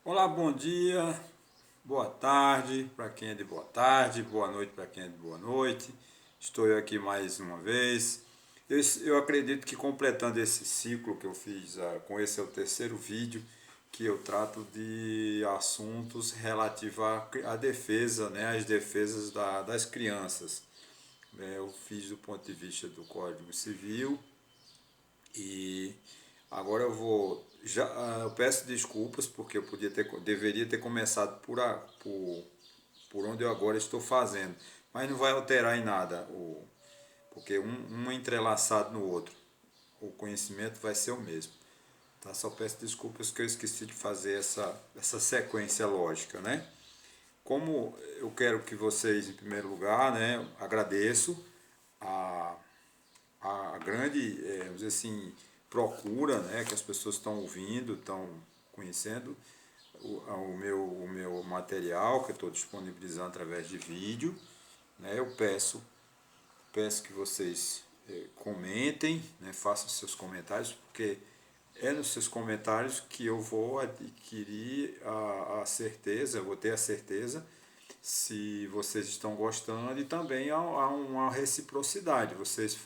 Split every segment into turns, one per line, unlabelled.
Olá, bom dia, boa tarde para quem é de boa tarde, boa noite para quem é de boa noite. Estou eu aqui mais uma vez. Eu acredito que completando esse ciclo que eu fiz, com esse é o terceiro vídeo que eu trato de assuntos relativos à defesa, né, às defesas das crianças. Eu fiz do ponto de vista do Código Civil e agora eu vou. Eu peço desculpas porque deveria ter começado por onde eu agora estou fazendo, mas não vai alterar em nada, porque um é entrelaçado no outro. O conhecimento vai ser o mesmo. Tá? Só peço desculpas que eu esqueci de fazer essa sequência lógica, né? Como eu quero que vocês, em primeiro lugar, né, agradeço a a grande, vamos dizer assim, procura, né, que as pessoas estão ouvindo, estão conhecendo o meu material que eu estou disponibilizando através de vídeo. Né, eu peço que vocês comentem, né, façam seus comentários, porque é nos seus comentários que eu vou adquirir a certeza, eu vou ter a certeza se vocês estão gostando, e também há uma reciprocidade. Vocês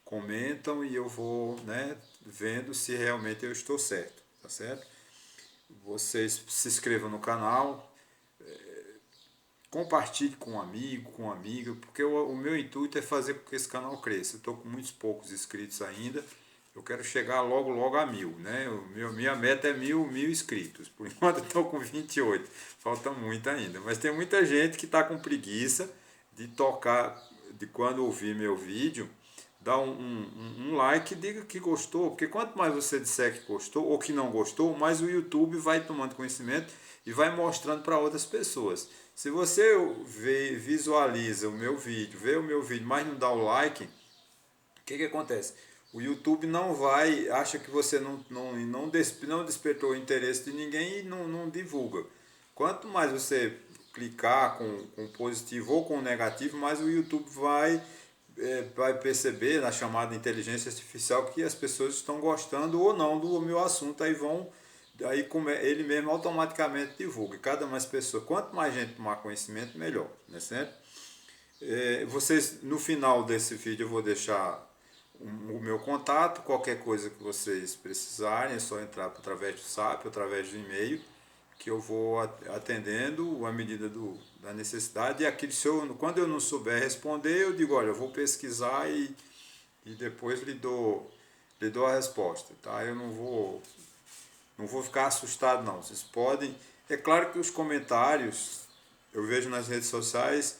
comentam e eu vou, né, vendo se realmente eu estou certo, tá certo? Vocês se inscrevam no canal, compartilhe com um amigo, com uma amiga, porque o meu intuito é fazer com que esse canal cresça. Eu estou com muitos poucos inscritos ainda, eu quero chegar logo a 1000, né? Minha meta é mil inscritos. Por enquanto eu estou com 28, falta muito ainda. Mas tem muita gente que está com preguiça de tocar, de quando ouvir meu vídeo, dá um like e diga que gostou, porque quanto mais você disser que gostou ou que não gostou, mais o YouTube vai tomando conhecimento e vai mostrando para outras pessoas. Se você visualiza o meu vídeo, vê o meu vídeo, mas não dá o like, o que acontece? O YouTube não vai, acha que você não despertou o interesse de ninguém e não divulga. Quanto mais você clicar com positivo ou com negativo, mais o YouTube vai perceber na chamada inteligência artificial que as pessoas estão gostando ou não do meu assunto, aí ele mesmo automaticamente divulga. E cada mais pessoa, quanto mais gente tomar conhecimento, melhor, né, certo? Vocês, no final desse vídeo, eu vou deixar o meu contato. Qualquer coisa que vocês precisarem, é só entrar através do SAP, através do e-mail, que eu vou atendendo à medida da necessidade. E aquilo, quando eu não souber responder, eu digo, olha, eu vou pesquisar e depois lhe dou a resposta. Tá? Eu não vou ficar assustado, não. Vocês podem. É claro que os comentários, eu vejo nas redes sociais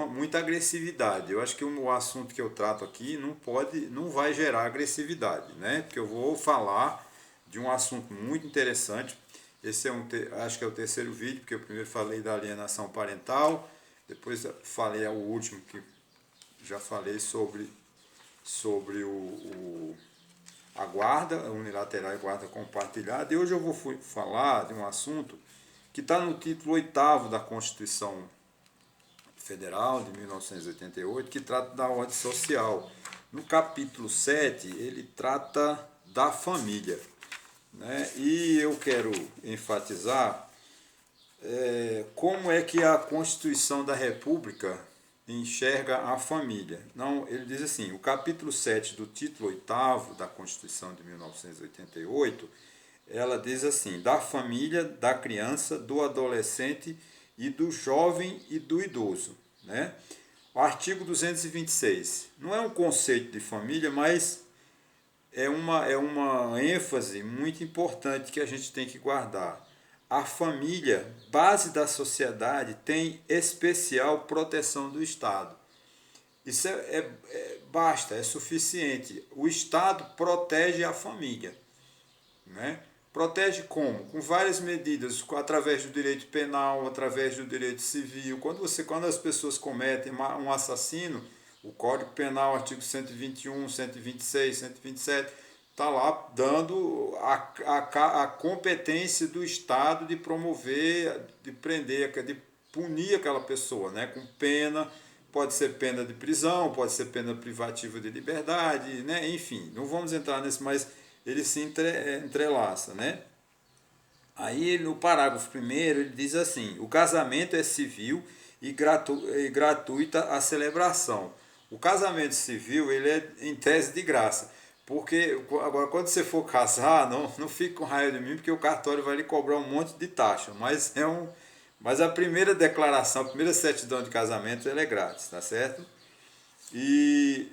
muita agressividade. Eu acho que o assunto que eu trato aqui não vai gerar agressividade, né? Porque eu vou falar de um assunto muito interessante. Esse acho que é o terceiro vídeo, porque eu primeiro falei da alienação parental, depois falei o último que já falei sobre a guarda unilateral e guarda compartilhada. E hoje eu vou falar de um assunto que está no título 8º da Constituição Federal de 1988, que trata da ordem social. No capítulo 7, ele trata da família. Né? E eu quero enfatizar como é que a Constituição da República enxerga a família. Não, ele diz assim, o capítulo 7 do título 8º da Constituição de 1988, ela diz assim, da família, da criança, do adolescente e do jovem e do idoso. Né? O artigo 226, não é um conceito de família, mas é uma ênfase muito importante que a gente tem que guardar. A família, base da sociedade, tem especial proteção do Estado. Isso basta, é suficiente. O Estado protege a família. Né? Protege como? Com várias medidas, através do direito penal, através do direito civil. Quando as pessoas cometem um assassino, o Código Penal, artigo 121, 126, 127, está lá dando a competência do Estado de promover, de prender, de punir aquela pessoa, né? Com pena, pode ser pena de prisão, pode ser pena privativa de liberdade, né? Enfim, não vamos entrar nesse, mas ele se entrelaça, né? Aí no parágrafo primeiro ele diz assim: o casamento é civil e gratuita a celebração. O casamento civil ele é em tese de graça. Porque agora quando você for casar, não fique com raiva de mim, porque o cartório vai lhe cobrar um monte de taxa. Mas a primeira declaração, a primeira certidão de casamento, ela é grátis, tá certo? E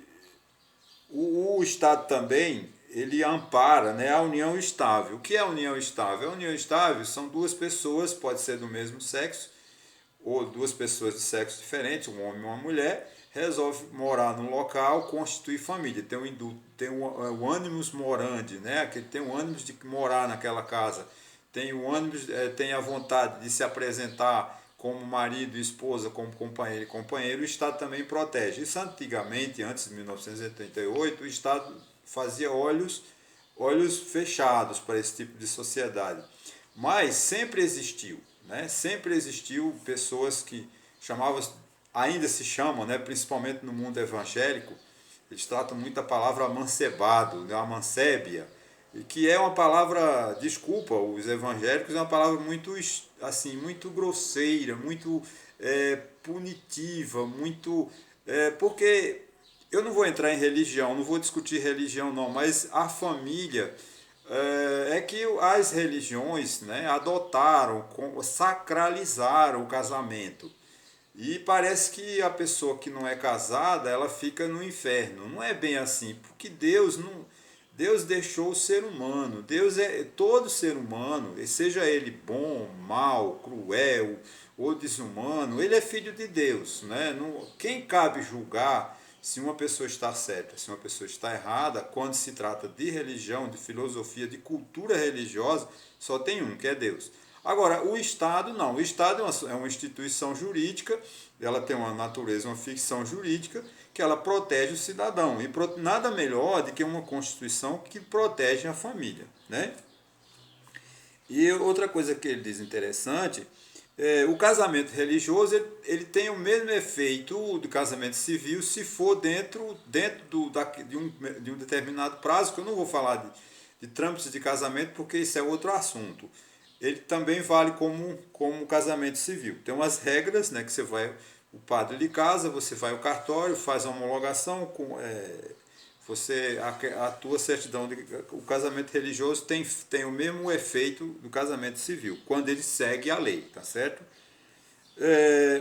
o Estado também, ele ampara, né, a união estável. O que é a união estável? A união estável são duas pessoas, pode ser do mesmo sexo, ou duas pessoas de sexo diferente, um homem e uma mulher, resolve morar num local, constituir família. Tem o animus morandi, né? Que tem o ânimo de morar naquela casa. Tem o ânimo, tem a vontade de se apresentar como marido e esposa, como companheiro e companheiro. O Estado também protege. Isso antigamente, antes de 1988, o Estado fazia olhos fechados para esse tipo de sociedade. Mas sempre existiu, né? Sempre existiu pessoas que chamavam, ainda se chamam, né? Principalmente no mundo evangélico, eles tratam muito a palavra amancebado, né? Amancébia, e que é uma palavra, desculpa, os evangélicos é uma palavra muito assim, muito grosseira, muito punitiva, muito porque eu não vou entrar em religião, não vou discutir religião não, mas a família é que as religiões, né, adotaram, sacralizaram o casamento. E parece que a pessoa que não é casada, ela fica no inferno. Não é bem assim, porque Deus deixou o ser humano. Deus é todo ser humano, seja ele bom, mau, cruel ou desumano, ele é filho de Deus, né? Quem cabe julgar se uma pessoa está certa, se uma pessoa está errada, quando se trata de religião, de filosofia, de cultura religiosa, só tem um, que é Deus. Agora, o Estado não. O Estado é uma instituição jurídica, ela tem uma natureza, uma ficção jurídica, que ela protege o cidadão. E nada melhor do que uma Constituição que protege a família, né? E outra coisa que ele diz interessante, o casamento religioso ele tem o mesmo efeito do casamento civil se for dentro de um determinado prazo, que eu não vou falar de trâmites de casamento porque isso é outro assunto. Ele também vale como casamento civil. Tem umas regras, né, que o padre lhe casa, você vai ao cartório, faz a homologação, a tua certidão o casamento religioso tem o mesmo efeito do casamento civil, quando ele segue a lei, tá certo?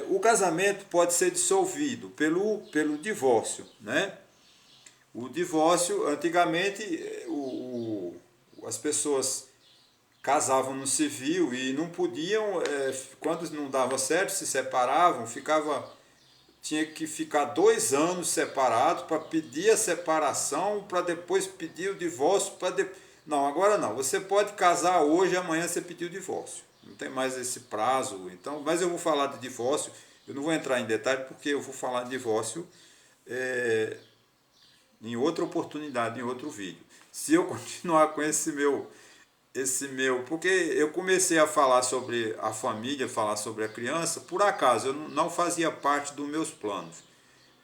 O casamento pode ser dissolvido pelo divórcio, né? O divórcio, antigamente, as pessoas casavam no civil e não podiam, quando não dava certo, se separavam, tinha que ficar 2 anos separado para pedir a separação, para depois pedir o divórcio. Não, agora não. Você pode casar hoje, amanhã você pediu o divórcio. Não tem mais esse prazo. Então, mas eu vou falar de divórcio. Eu não vou entrar em detalhe porque eu vou falar de divórcio em outra oportunidade, em outro vídeo. Se eu continuar com porque eu comecei a falar sobre a família, falar sobre a criança, por acaso, eu não fazia parte dos meus planos.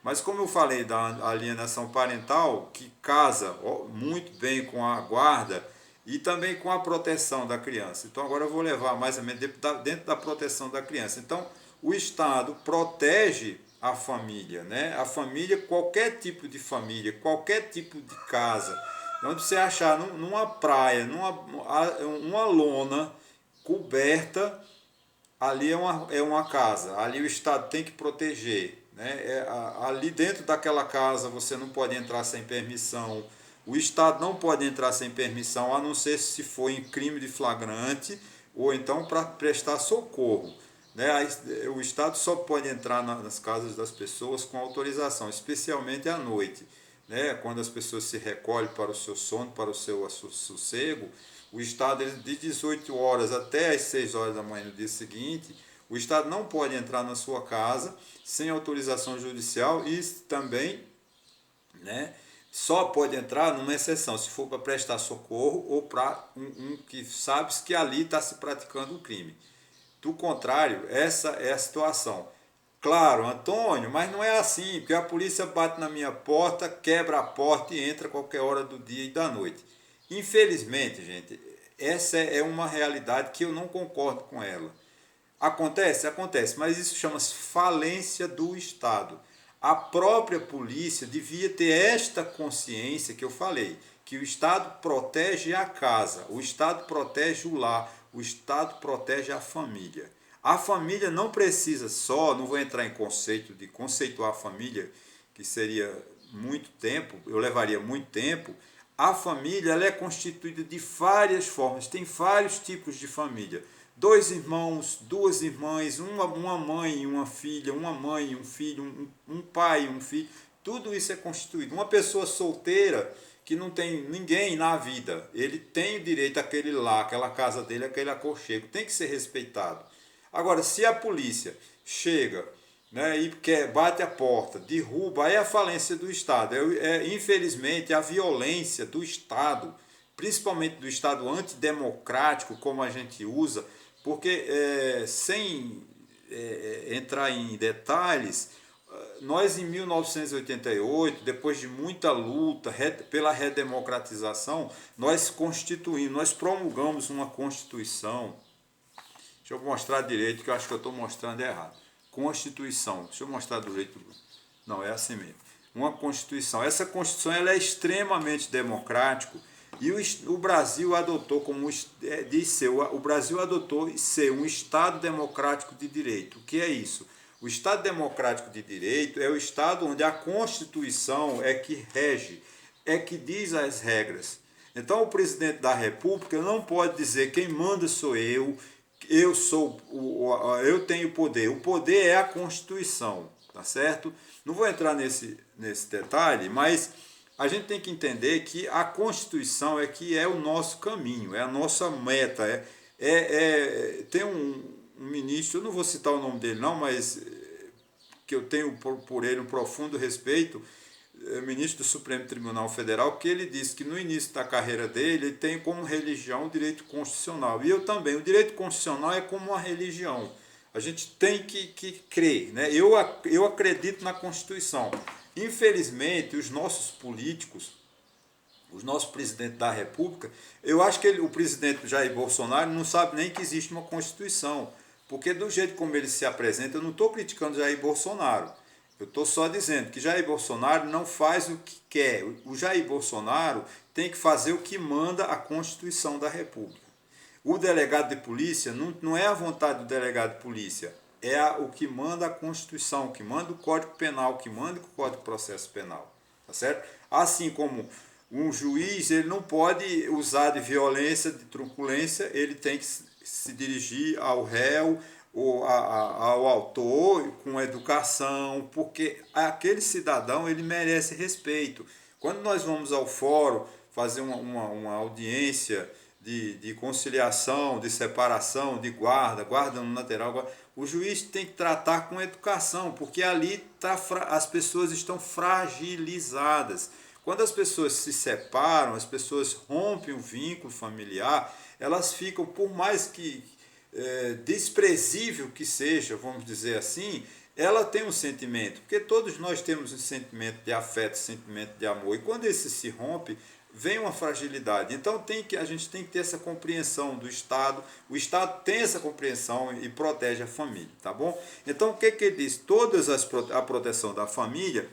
Mas como eu falei da alienação parental, que casa muito bem com a guarda e também com a proteção da criança. Então agora eu vou levar mais ou menos dentro da proteção da criança. Então o Estado protege a família, né? A família, qualquer tipo de família, qualquer tipo de casa, onde você achar numa praia, uma lona coberta, ali é uma casa, ali o Estado tem que proteger. Né? Ali dentro daquela casa você não pode entrar sem permissão, o Estado não pode entrar sem permissão, a não ser se for em crime de flagrante ou então para prestar socorro. Né? O Estado só pode entrar nas casas das pessoas com autorização, especialmente à noite. Né? Quando as pessoas se recolhem para o seu sono, para o seu sossego, o Estado, de 18 horas até as 6 horas da manhã no dia seguinte, o Estado não pode entrar na sua casa sem autorização judicial e também, né, só pode entrar numa exceção, se for para prestar socorro ou para um que sabe que ali está se praticando um crime. Do contrário, essa é a situação. Claro, Antônio, mas não é assim, porque a polícia bate na minha porta, quebra a porta e entra a qualquer hora do dia e da noite. Infelizmente, gente, Essa é uma realidade que eu não concordo com ela. Acontece? Acontece, mas isso chama-se falência do Estado. A própria polícia devia ter esta consciência que eu falei, que o Estado protege a casa, o Estado protege o lar, o Estado protege a família. A família não precisa só, não vou entrar em conceito de conceituar a família, que seria muito tempo, eu levaria muito tempo. A família ela é constituída de várias formas, tem vários tipos de família. Dois irmãos, duas irmãs, uma mãe e uma filha, uma mãe e um filho, um pai e um filho, tudo isso é constituído. Uma pessoa solteira que não tem ninguém na vida, ele tem o direito àquele lá, aquela casa dele, aquele aconchego, tem que ser respeitado. Agora, se a polícia chega, né, e quer, bate a porta, derruba, aí é a falência do Estado. Infelizmente, a violência do Estado, principalmente do Estado antidemocrático, como a gente usa, porque sem entrar em detalhes, nós em 1988, depois de muita luta pela redemocratização, nós constituímos, nós promulgamos uma Constituição. Deixa eu mostrar direito, que eu acho que eu estou mostrando errado. Constituição. Deixa eu mostrar do jeito. Não, é assim mesmo. Uma Constituição. Essa Constituição ela é extremamente democrática e o Brasil adotou como o Brasil adotou ser um Estado democrático de direito. O que é isso? O Estado democrático de direito é o Estado onde a Constituição é que rege, é que diz as regras. Então o presidente da República não pode dizer quem manda sou eu tenho poder. O poder é a Constituição, tá certo? Não vou entrar nesse detalhe, mas a gente tem que entender que a Constituição é que é o nosso caminho, é a nossa meta. Tem um ministro, eu não vou citar o nome dele não, mas que eu tenho por ele um profundo respeito, ministro do Supremo Tribunal Federal, que ele disse que no início da carreira dele, ele tem como religião o direito constitucional. E eu também. O direito constitucional é como uma religião. A gente tem que crer. Né? Eu acredito na Constituição. Infelizmente, os nossos políticos, os nossos presidentes da República, eu acho que o presidente Jair Bolsonaro não sabe nem que existe uma Constituição. Porque do jeito como ele se apresenta, eu não estou criticando Jair Bolsonaro. Eu estou só dizendo que Jair Bolsonaro não faz o que quer. O Jair Bolsonaro tem que fazer o que manda a Constituição da República. O delegado de polícia não é a vontade do delegado de polícia, é o que manda a Constituição, o que manda o Código Penal, o que manda o Código de Processo Penal. Tá certo? Assim como um juiz ele não pode usar de violência, de truculência, ele tem que se dirigir ao réu, ao autor com educação, porque aquele cidadão ele merece respeito. Quando nós vamos ao fórum fazer uma audiência de conciliação, de separação, de guarda no lateral, o juiz tem que tratar com educação, porque ali as pessoas estão fragilizadas. Quando as pessoas se separam, as pessoas rompem o vínculo familiar, elas ficam, por mais que desprezível que seja, vamos dizer assim, ela tem um sentimento, porque todos nós temos um sentimento de afeto, sentimento de amor, e quando esse se rompe, vem uma fragilidade. Então a gente tem que ter essa compreensão do Estado, o Estado tem essa compreensão e protege a família, tá bom? Então o que ele diz? A proteção da família,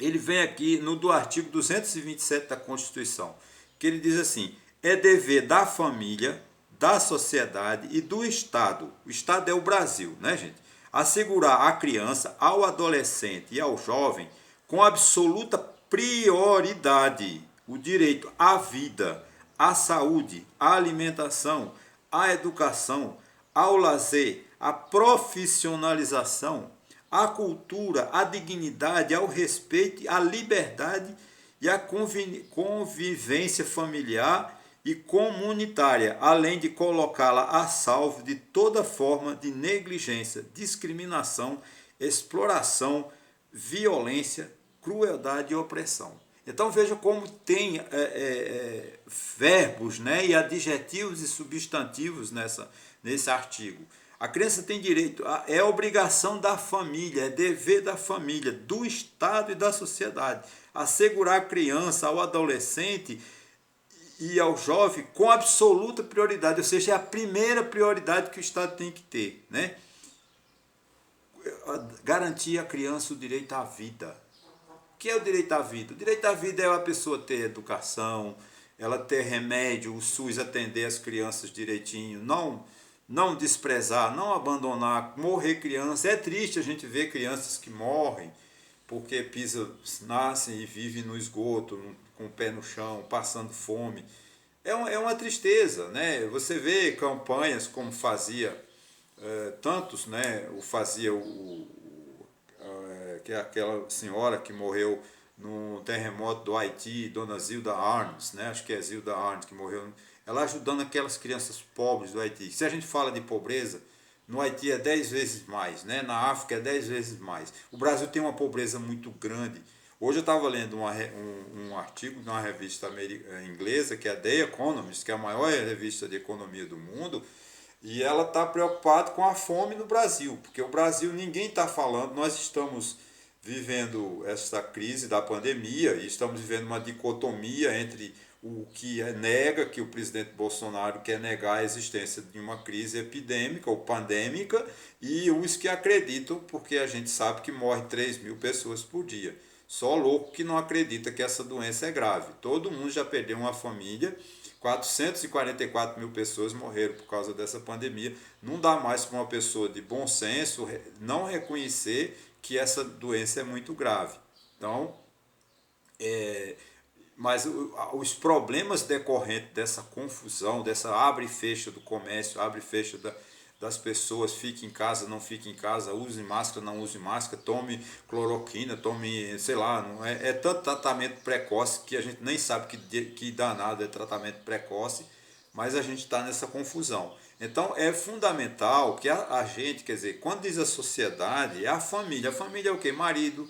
ele vem aqui do artigo 227 da Constituição, que ele diz assim, é dever da família, da sociedade e do Estado. O Estado é o Brasil, né, gente? Assegurar à criança, ao adolescente e ao jovem, com absoluta prioridade, o direito à vida, à saúde, à alimentação, à educação, ao lazer, à profissionalização, à cultura, à dignidade, ao respeito, à liberdade e à convivência familiar e comunitária, além de colocá-la a salvo de toda forma de negligência, discriminação, exploração, violência, crueldade e opressão. Então veja como tem verbos, né, e adjetivos e substantivos nesse artigo. A criança tem direito, é obrigação da família, é dever da família, do Estado e da sociedade, assegurar a criança, ao adolescente e ao jovem com absoluta prioridade, ou seja, é a primeira prioridade que o Estado tem que ter, né? Garantir à criança o direito à vida. O que é o direito à vida? O direito à vida é a pessoa ter educação, ela ter remédio, o SUS atender as crianças direitinho, não desprezar, não abandonar, morrer criança. É triste a gente ver crianças que morrem porque nascem e vivem no esgoto, com o pé no chão, passando fome. É uma tristeza, né? Você vê campanhas como fazia tantos, né? O fazia que é aquela senhora que morreu no terremoto do Haiti, Dona Zilda Arnes, né? Acho que é Zilda Arnes que morreu. Ela ajudando aquelas crianças pobres do Haiti. Se a gente fala de pobreza, no Haiti é 10 vezes mais, né? Na África é 10 vezes mais. O Brasil tem uma pobreza muito grande. Hoje eu estava lendo um artigo de uma revista inglesa, que é a The Economist, que é a maior revista de economia do mundo, e ela está preocupada com a fome no Brasil, porque o Brasil ninguém está falando, nós estamos vivendo essa crise da pandemia e estamos vivendo uma dicotomia entre o que nega, que o presidente Bolsonaro quer negar a existência de uma crise epidêmica ou pandêmica, e os que acreditam, porque a gente sabe que morre 3.000 pessoas por dia. Só louco que não acredita que essa doença é grave. Todo mundo já perdeu uma família, 444.000 pessoas morreram por causa dessa pandemia. Não dá mais para uma pessoa de bom senso não reconhecer que essa doença é muito grave. Então, mas os problemas decorrentes dessa confusão, dessa abre e fecha do comércio, abre e fecha das pessoas, fique em casa, não fique em casa, use máscara, não use máscara, tome cloroquina, tome, sei lá, não é tanto tratamento precoce que a gente nem sabe que danado é tratamento precoce, mas a gente está nessa confusão. Então é fundamental que a gente, quer dizer, quando diz a sociedade, é a família. A família é o quê? Marido,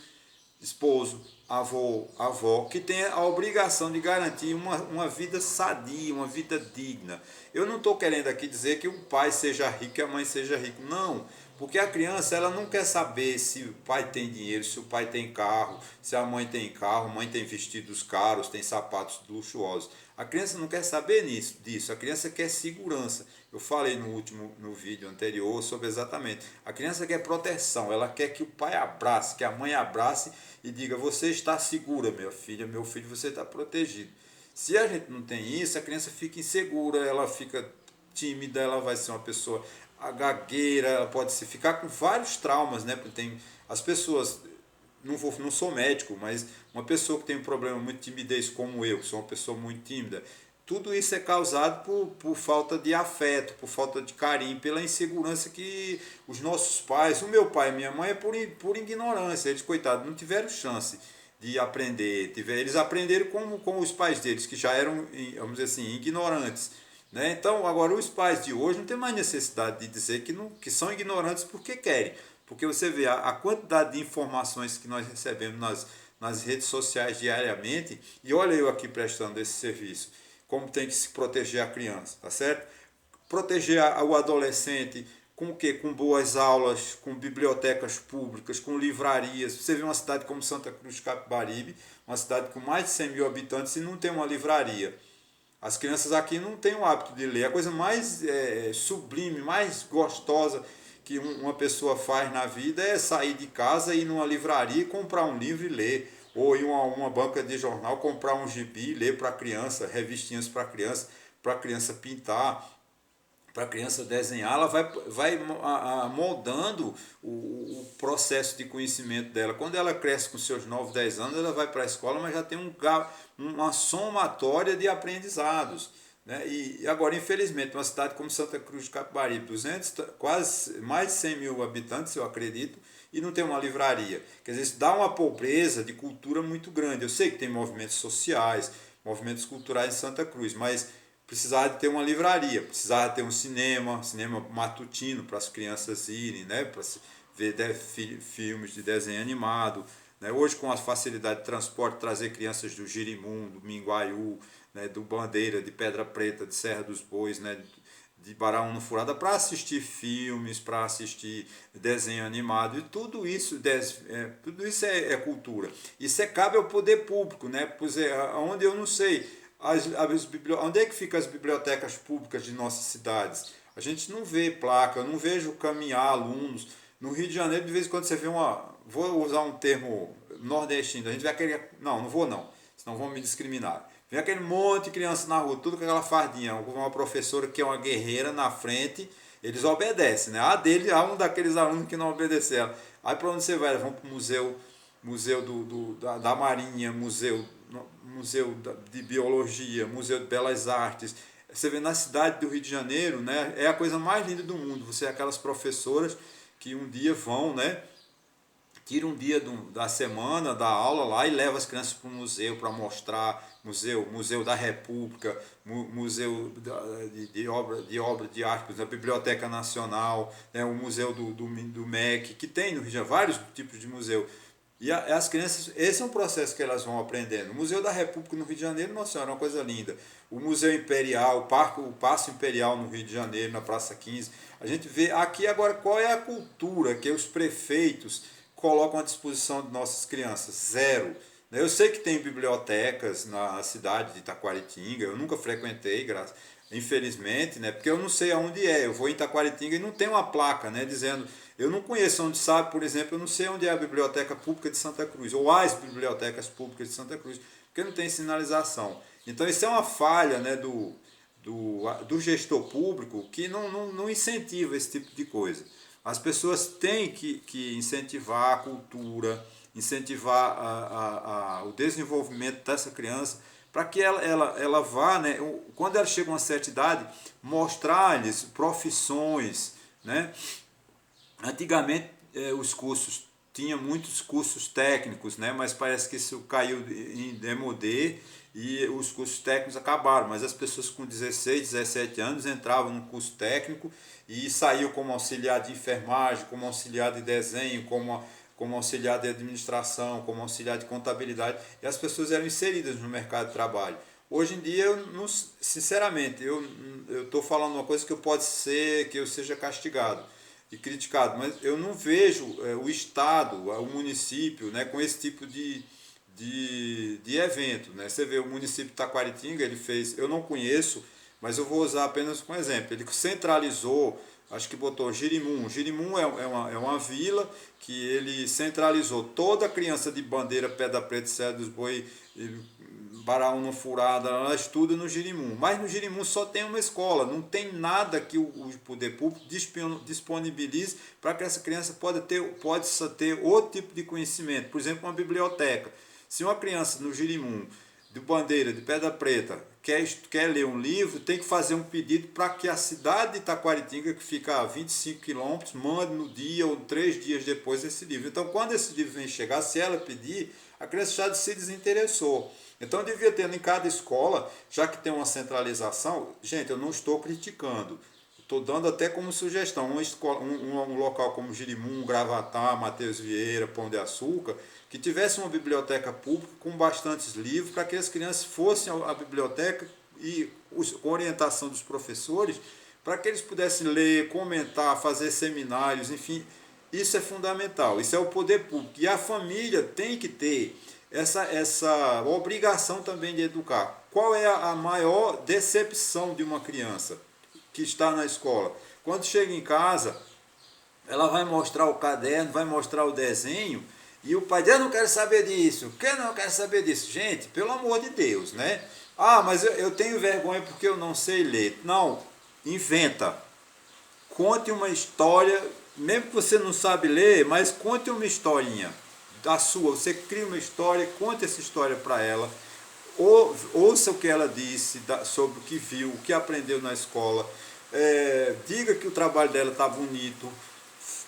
esposo, avô, avó, que tem a obrigação de garantir uma vida sadia, uma vida digna. Eu não estou querendo aqui dizer que o pai seja rico e a mãe seja rico, não, porque a criança ela não quer saber se o pai tem dinheiro, se o pai tem carro, se a mãe tem carro, a mãe tem vestidos caros, tem sapatos luxuosos. A criança não quer saber disso, a criança quer segurança. Eu falei no vídeo anterior sobre exatamente. A criança quer proteção, ela quer que o pai abrace, que a mãe abrace e diga: você está segura, minha filha, meu filho, você está protegido. Se a gente não tem isso, a criança fica insegura, ela fica tímida, ela vai ser uma pessoa gagueira, ela pode ficar com vários traumas, né? Porque tem as pessoas, não sou médico, mas uma pessoa que tem um problema muito de timidez como eu, que sou uma pessoa muito tímida, tudo isso é causado por falta de afeto, por falta de carinho, pela insegurança que os nossos pais, o meu pai e minha mãe, é por ignorância. Eles, coitados, não tiveram chance de aprender. Eles aprenderam com os pais deles, que já eram, vamos dizer assim, ignorantes. Né? Então, agora, os pais de hoje não tem mais necessidade de dizer que são ignorantes porque querem. Porque você vê a quantidade de informações que nós recebemos nas redes sociais diariamente, e olha eu aqui prestando esse serviço, como tem que se proteger a criança, tá certo? Proteger o adolescente com o quê? Com boas aulas, com bibliotecas públicas, com livrarias. Você vê uma cidade como Santa Cruz de Capibaribe, uma cidade com mais de 100.000 habitantes e não tem uma livraria. As crianças aqui não têm o hábito de ler. A coisa mais sublime, mais gostosa que uma pessoa faz na vida é sair de casa, ir numa livraria e comprar um livro e ler. Ou ir a uma banca de jornal, comprar um gibi e ler para a criança, revistinhas para a criança pintar, para a criança desenhar. Ela vai moldando o processo de conhecimento dela. Quando ela cresce com seus 9, 10 anos, ela vai para a escola, mas já tem uma somatória de aprendizados. Né? E agora, infelizmente, uma cidade como Santa Cruz de Capibaribe, quase mais de 100.000 habitantes, eu acredito, e não tem uma livraria. Quer dizer, isso dá uma pobreza de cultura muito grande. Eu sei que tem movimentos sociais, movimentos culturais em Santa Cruz, mas precisava de ter uma livraria, precisava ter um cinema matutino para as crianças irem, né? Para ver filmes de desenho animado. Né? Hoje, com a facilidade de transporte, trazer crianças do Girimum, do Minguaiú, né? Do Bandeira, de Pedra Preta, de Serra dos Bois, né? De Baraúna Furada, para assistir filmes, para assistir desenho animado, e tudo isso é cultura. Isso cabe ao poder público, né? Pois onde eu não sei. Onde é que ficam as bibliotecas públicas de nossas cidades? A gente não vê placa, eu não vejo caminhar alunos. No Rio de Janeiro, de vez em quando você vê uma. Vou usar um termo nordestino, a gente vê aquele. Não, não vou não, senão vão me discriminar. Vem aquele monte de criança na rua, tudo com aquela fardinha, uma professora que é uma guerreira na frente, eles obedecem, né? Há um daqueles alunos que não obedeceram. Aí para onde você vai? Eles vão para o museu da Marinha, museu de Biologia, Museu de Belas Artes. Você vê na cidade do Rio de Janeiro, né? É a coisa mais linda do mundo. Você é aquelas professoras que um dia vão, né? Tira um dia da semana, da aula lá e leva as crianças para o museu para mostrar, museu da República, museu de obra de arte, da Biblioteca Nacional, né, o museu do MEC, que tem no Rio de Janeiro vários tipos de museu. E as crianças, esse é um processo que elas vão aprendendo. O Museu da República no Rio de Janeiro, nossa senhora, é uma coisa linda. O Museu Imperial, o Paço Imperial no Rio de Janeiro, na Praça 15. A gente vê aqui agora qual é a cultura que os prefeitos colocam à disposição de nossas crianças. Zero. Eu sei que tem bibliotecas na cidade de Itaquaritinga, eu nunca frequentei, infelizmente, né, porque eu não sei aonde é. Eu vou em Itaquaritinga e não tem uma placa, né, dizendo. Eu não conheço onde sabe, por exemplo, eu não sei onde é a Biblioteca Pública de Santa Cruz, ou as bibliotecas públicas de Santa Cruz, porque não tem sinalização. Então isso é uma falha, né, do gestor público que não incentiva esse tipo de coisa. As pessoas têm que incentivar a cultura, incentivar o desenvolvimento dessa criança, para que ela vá, né, quando ela chega a uma certa idade, mostrar-lhes profissões, né? Antigamente os cursos, tinha muitos cursos técnicos, né? Mas parece que isso caiu em demodê e os cursos técnicos acabaram, mas as pessoas com 16, 17 anos entravam no curso técnico e saíam como auxiliar de enfermagem, como auxiliar de desenho, como auxiliar de administração, como auxiliar de contabilidade, e as pessoas eram inseridas no mercado de trabalho. Hoje em dia, eu não, sinceramente, eu estou falando uma coisa que pode ser que eu seja castigado e criticado, mas eu não vejo o Estado, o município, né, com esse tipo de evento. Né? Você vê o município de Taquaritinga, ele fez, eu não conheço, mas eu vou usar apenas como exemplo, ele centralizou, acho que botou Girimum. Girimum é uma vila que ele centralizou toda a criança de Bandeira, Pedra Preta, Serra dos Boi, Baraúna Furada, ela estuda no Girimum. Mas no Girimum só tem uma escola, não tem nada que o poder público disponibilize para que essa criança possa ter outro tipo de conhecimento. Por exemplo, uma biblioteca. Se uma criança no Girimum, de Bandeira, de Pedra Preta, quer ler um livro, tem que fazer um pedido para que a cidade de Itaquaritinga, que fica a 25 quilômetros, mande no dia ou 3 dias depois esse livro. Então, quando esse livro vem chegar, se ela pedir, a criança já se desinteressou. Então, devia ter em cada escola, já que tem uma centralização, gente, eu não estou criticando, estou dando até como sugestão, um local como Girimum, Gravatá, Mateus Vieira, Pão de Açúcar, que tivesse uma biblioteca pública com bastantes livros, para que as crianças fossem à biblioteca e com orientação dos professores, para que eles pudessem ler, comentar, fazer seminários, enfim, isso é fundamental, isso é o poder público. E a família tem que ter essa obrigação também de educar. Qual é a maior decepção de uma criança que está na escola? Quando chega em casa, ela vai mostrar o caderno, vai mostrar o desenho, e o pai diz, eu não quero saber disso. Por que não quero saber disso? Gente, pelo amor de Deus, né? Ah, mas eu tenho vergonha porque eu não sei ler. Não, inventa. Conte uma história, mesmo que você não sabe ler, mas conte uma historinha da sua. Você cria uma história, conte essa história para ela. Ouça o que ela disse sobre o que viu, o que aprendeu na escola. Diga que o trabalho dela está bonito.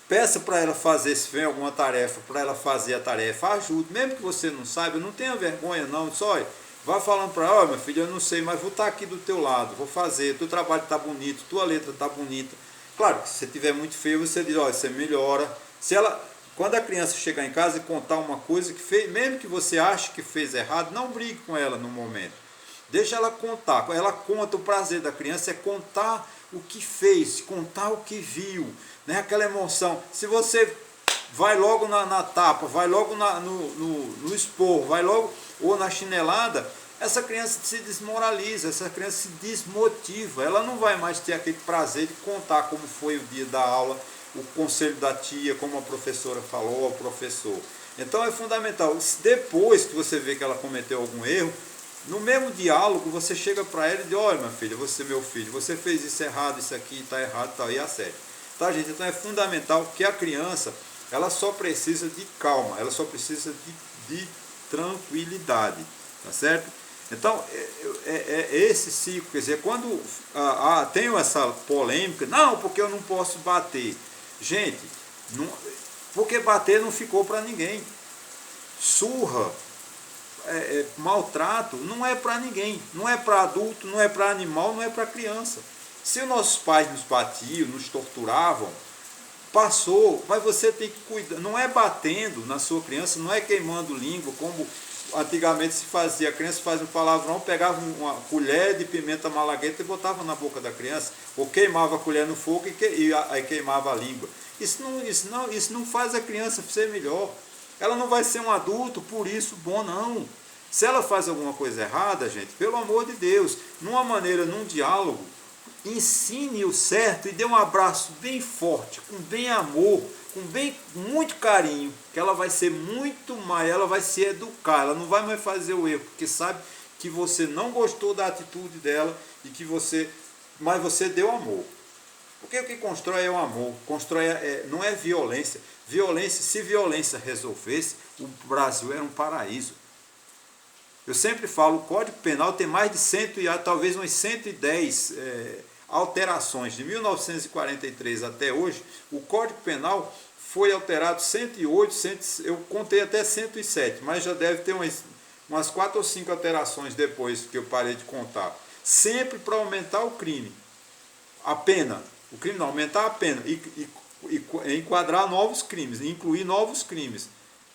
Peça para ela fazer, se vem alguma tarefa, para ela fazer a tarefa, ajude, mesmo que você não saiba, não tenha vergonha não, só vá falando para ela, olha, minha filha, eu não sei, mas vou estar aqui do teu lado, vou fazer, teu trabalho está bonito, tua letra está bonita. Claro que se você estiver muito feio, você diz, olha, você melhora. Quando a criança chegar em casa e contar uma coisa que fez, mesmo que você ache que fez errado, não brigue com ela no momento. Deixa ela contar, ela conta, o prazer da criança é contar o que fez, contar o que viu, né? Aquela emoção. Se você vai logo na tapa, vai logo no esporro, vai logo ou na chinelada, essa criança se desmoraliza, essa criança se desmotiva, ela não vai mais ter aquele prazer de contar como foi o dia da aula, o conselho da tia, como a professora falou, o professor. Então é fundamental, depois que você vê que ela cometeu algum erro, no mesmo diálogo você chega para ela e diz, olha minha filha, você meu filho, você fez isso errado, isso aqui está errado, tal, e acerte. Tá, gente? Então é fundamental que a criança, ela só precisa de calma, ela só precisa de tranquilidade, tá certo? Então, é esse ciclo, quer dizer, quando tem essa polêmica, não, porque eu não posso bater. Gente, não, porque bater não ficou para ninguém. Surra, maltrato, não é para ninguém. Não é para adulto, não é para animal, não é para criança. Se os nossos pais nos batiam, nos torturavam, passou, mas você tem que cuidar. Não é batendo na sua criança, não é queimando língua, como antigamente se fazia. A criança fazia um palavrão, pegava uma colher de pimenta malagueta e botava na boca da criança, ou queimava a colher no fogo e aí queimava a língua. Isso não faz a criança ser melhor. Ela não vai ser um adulto, por isso, bom não. Se ela faz alguma coisa errada, gente, pelo amor de Deus, num diálogo, ensine o certo e dê um abraço bem forte, com bem amor, muito carinho, que ela vai ser muito mais, ela vai se educar, ela não vai mais fazer o erro, porque sabe que você não gostou da atitude dela e que mas você deu amor. Porque o que constrói é o amor, não é violência. Se violência resolvesse, o Brasil era um paraíso. Eu sempre falo, o Código Penal tem mais de talvez umas 110 alterações. De 1943 até hoje, o Código Penal foi alterado 108, eu contei até 107, mas já deve ter umas 4 ou 5 alterações depois que eu parei de contar. Sempre para aumentar o crime. A pena. O crime não, aumentar a pena e enquadrar novos crimes, incluir novos crimes.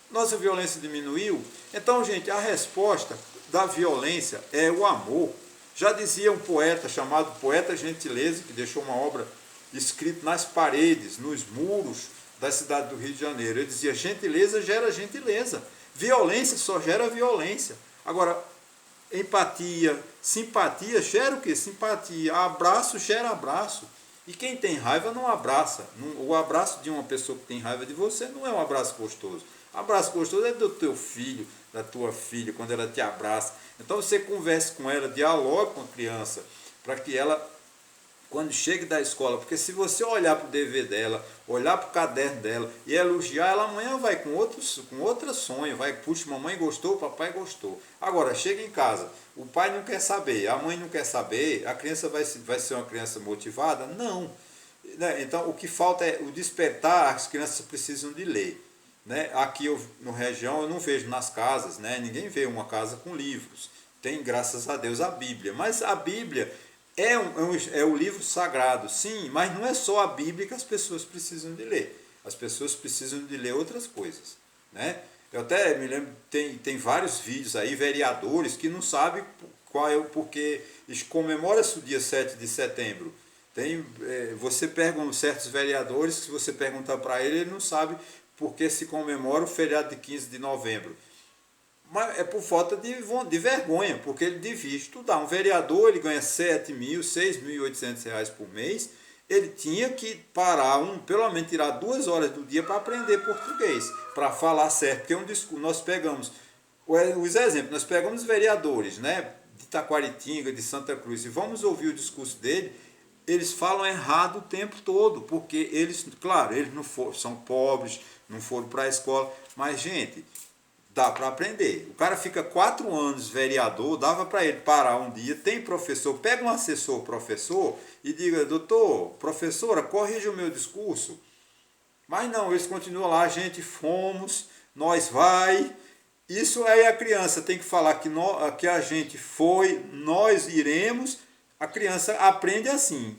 Nossa violência diminuiu? Então, gente, a resposta da violência é o amor. Já dizia um poeta chamado Poeta Gentileza, que deixou uma obra escrita nas paredes, nos muros da cidade do Rio de Janeiro. Ele dizia, gentileza gera gentileza. Violência só gera violência. Agora, empatia, simpatia gera o quê? Simpatia. Abraço gera abraço. E quem tem raiva não abraça. O abraço de uma pessoa que tem raiva de você não é um abraço gostoso. Abraço gostoso é do teu filho, da tua filha, quando ela te abraça. Então você converse com ela, dialogue com a criança, para que ela, quando chegue da escola, porque se você olhar para o dever dela, olhar para o caderno dela e elogiar, ela amanhã vai com outra sonho, vai, puxa, mamãe gostou, papai gostou. Agora, chega em casa, o pai não quer saber, a mãe não quer saber, a criança vai ser uma criança motivada? Não. Então, o que falta é o despertar, as crianças precisam de ler. Aqui no região eu não vejo nas casas, ninguém vê uma casa com livros. Tem, graças a Deus, a Bíblia. Mas a Bíblia é o livro sagrado, sim, mas não é só a Bíblia que as pessoas precisam de ler. As pessoas precisam de ler outras coisas. Eu até me lembro, tem vários vídeos aí, vereadores, que não sabem porque comemora-se o dia 7 de setembro. Você pergunta certos vereadores, se você perguntar para ele não sabe porque se comemora o feriado de 15 de novembro. Mas é por falta de vergonha, porque ele devia estudar. Um vereador, ele ganha 7.000, 6.800 reais por mês, ele tinha que parar, pelo menos tirar 2 horas do dia para aprender português, para falar certo. Porque nós pegamos, os exemplos, nós pegamos vereadores, de Taquaritinga, de Santa Cruz, e vamos ouvir o discurso dele, eles falam errado o tempo todo, porque eles não são pobres, não foram para a escola, mas, gente, dá para aprender. O cara fica 4 anos vereador, dava para ele parar um dia, tem professor, pega um assessor professor e diga, doutor, professora, corrija o meu discurso. Mas não, eles continuam lá, gente, fomos, nós vai. Isso aí a criança tem que falar que a gente foi, nós iremos. A criança aprende assim,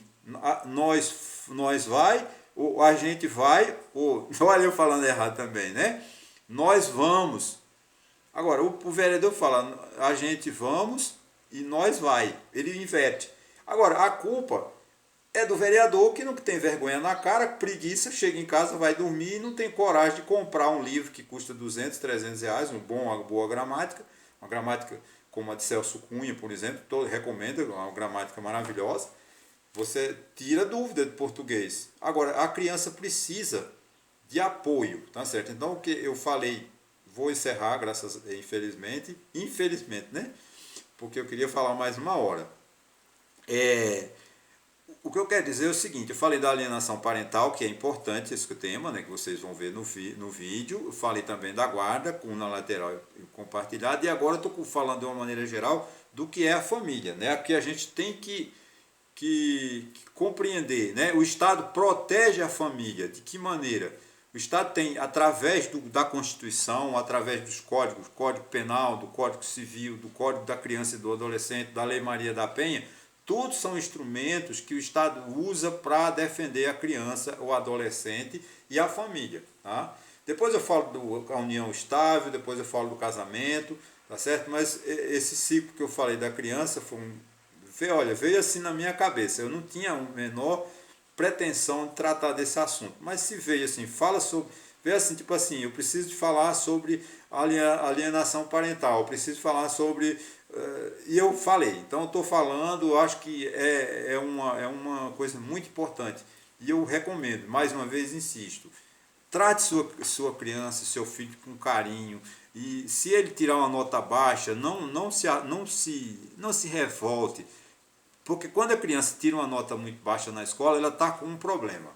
nós vai, ou a gente vai, ou, olha eu falando errado também, nós vamos. Agora, o vereador fala, a gente vamos e nós vai, ele inverte. Agora, a culpa é do vereador que não tem vergonha na cara, preguiça, chega em casa, vai dormir e não tem coragem de comprar um livro que custa 200, 300 reais, uma boa gramática, uma gramática como a de Celso Cunha, por exemplo, recomendo, é uma gramática maravilhosa. Você tira dúvida de português. Agora, a criança precisa de apoio, tá certo? Então, o que eu falei, vou encerrar, infelizmente, né? Porque eu queria falar mais uma hora. O que eu quero dizer é o seguinte, eu falei da alienação parental, que é importante esse tema, né, que vocês vão ver no vídeo. Eu falei também da guarda, com unilateral e compartilhada, e agora estou falando de uma maneira geral do que é a família, né? Aqui a gente tem que compreender, né? O Estado protege a família. De que maneira? O Estado tem, através da Constituição, através dos códigos, Código Penal, do Código Civil, do Código da Criança e do Adolescente, da Lei Maria da Penha, todos são instrumentos que o Estado usa para defender a criança, o adolescente e a família. Tá? Depois eu falo da união estável, depois eu falo do casamento, tá certo? Mas esse ciclo que eu falei da criança veio assim na minha cabeça. Eu não tinha a menor pretensão de tratar desse assunto, mas se veio assim, veio assim, tipo assim, eu preciso de falar sobre alienação parental, eu preciso falar sobre e eu falei, então eu estou falando, eu acho que é uma coisa muito importante e eu recomendo, mais uma vez insisto, trate sua criança, seu filho com carinho, e se ele tirar uma nota baixa, não se revolte, porque quando a criança tira uma nota muito baixa na escola, ela está com um problema.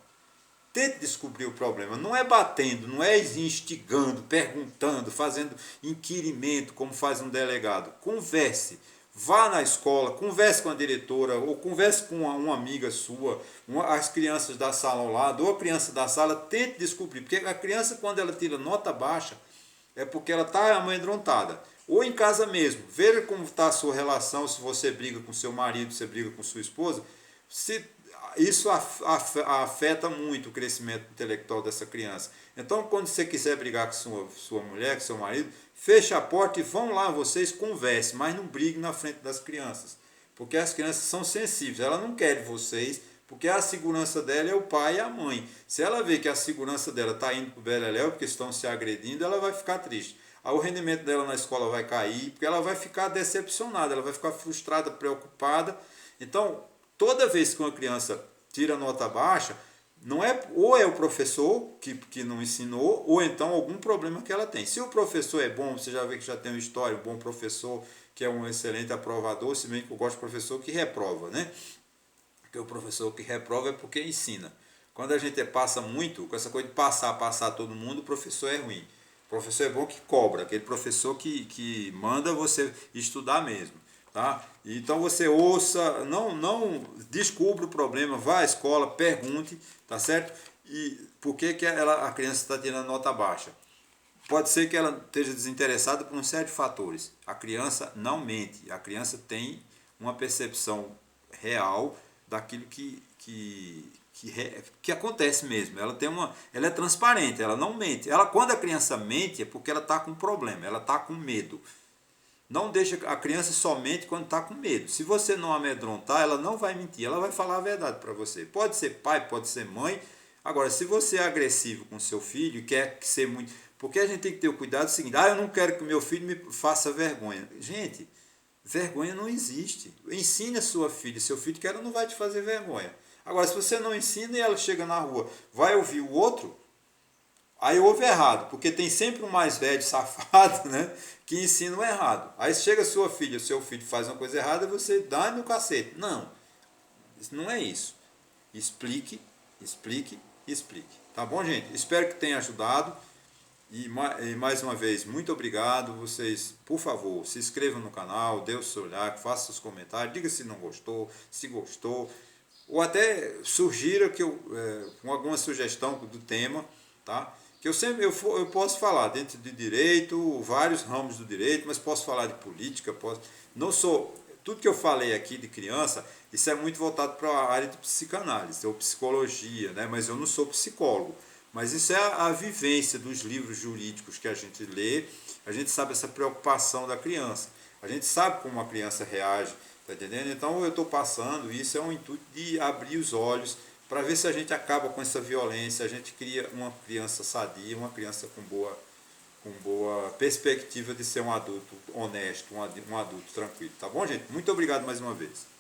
Tente descobrir o problema. Não é batendo, não é instigando, perguntando, fazendo inquirimento, como faz um delegado. Converse. Vá na escola, converse com a diretora, ou converse com uma amiga sua, as crianças da sala ao lado, ou a criança da sala, tente descobrir. Porque a criança, quando ela tira nota baixa, é porque ela está amedrontada. Ou em casa mesmo. Veja como está a sua relação, se você briga com seu marido, se briga com sua esposa. Se isso afeta muito o crescimento intelectual dessa criança. Então, quando você quiser brigar com sua mulher, com seu marido, feche a porta e vão lá, vocês conversem, mas não briguem na frente das crianças. Porque as crianças são sensíveis, elas não querem vocês, porque a segurança dela é o pai e a mãe. Se ela vê que a segurança dela está indo para o beleléu, porque estão se agredindo, ela vai ficar triste. Aí o rendimento dela na escola vai cair, porque ela vai ficar decepcionada, ela vai ficar frustrada, preocupada. Então, toda vez que uma criança tira nota baixa, não é, ou é o professor que não ensinou, ou então algum problema que ela tem. Se o professor é bom, você já vê que já tem uma história, um bom professor, que é um excelente aprovador, se bem que eu gosto de professor que reprova, né? Porque o professor que reprova é porque ensina. Quando a gente passa muito, com essa coisa de passar todo mundo, o professor é ruim. O professor é bom que cobra, aquele professor que manda você estudar mesmo. Tá? Então você ouça, não descubra o problema, vá à escola, pergunte, tá certo? E por que a criança está tirando nota baixa? Pode ser que ela esteja desinteressada por uma série de fatores. A criança não mente, a criança tem uma percepção real daquilo que acontece mesmo. Ela é transparente, ela não mente. Quando a criança mente é porque ela está com um problema, ela está com medo. Não deixa a criança somente quando está com medo. Se você não amedrontar, ela não vai mentir, ela vai falar a verdade para você. Pode ser pai, pode ser mãe. Agora, se você é agressivo com seu filho e quer ser muito... Porque a gente tem que ter o cuidado do seguinte, eu não quero que meu filho me faça vergonha. Gente, vergonha não existe. Ensine a sua filha, seu filho, que ela não vai te fazer vergonha. Agora, se você não ensina e ela chega na rua, vai ouvir o outro, aí ouve errado, porque tem sempre um mais velho safado, né, que ensina o errado. Aí chega sua filha, seu filho faz uma coisa errada, você dá no cacete. Não, não é isso. Explique, explique, explique. Tá bom, gente? Espero que tenha ajudado. E mais uma vez, muito obrigado. Vocês, por favor, se inscrevam no canal, dê o seu like, faça seus comentários, diga se não gostou, se gostou, ou até sugira com alguma sugestão do tema, tá? Que eu posso falar dentro de direito, vários ramos do direito, mas posso falar de política, tudo que eu falei aqui de criança, isso é muito voltado para a área de psicanálise ou psicologia, né? Mas eu não sou psicólogo. Mas isso é a vivência dos livros jurídicos que a gente lê, a gente sabe essa preocupação da criança, a gente sabe como a criança reage, tá entendendo? Então eu estou passando, isso é um intuito de abrir os olhos para ver se a gente acaba com essa violência, a gente cria uma criança sadia, uma criança com com boa perspectiva de ser um adulto honesto, um adulto tranquilo. Tá bom, gente? Muito obrigado mais uma vez.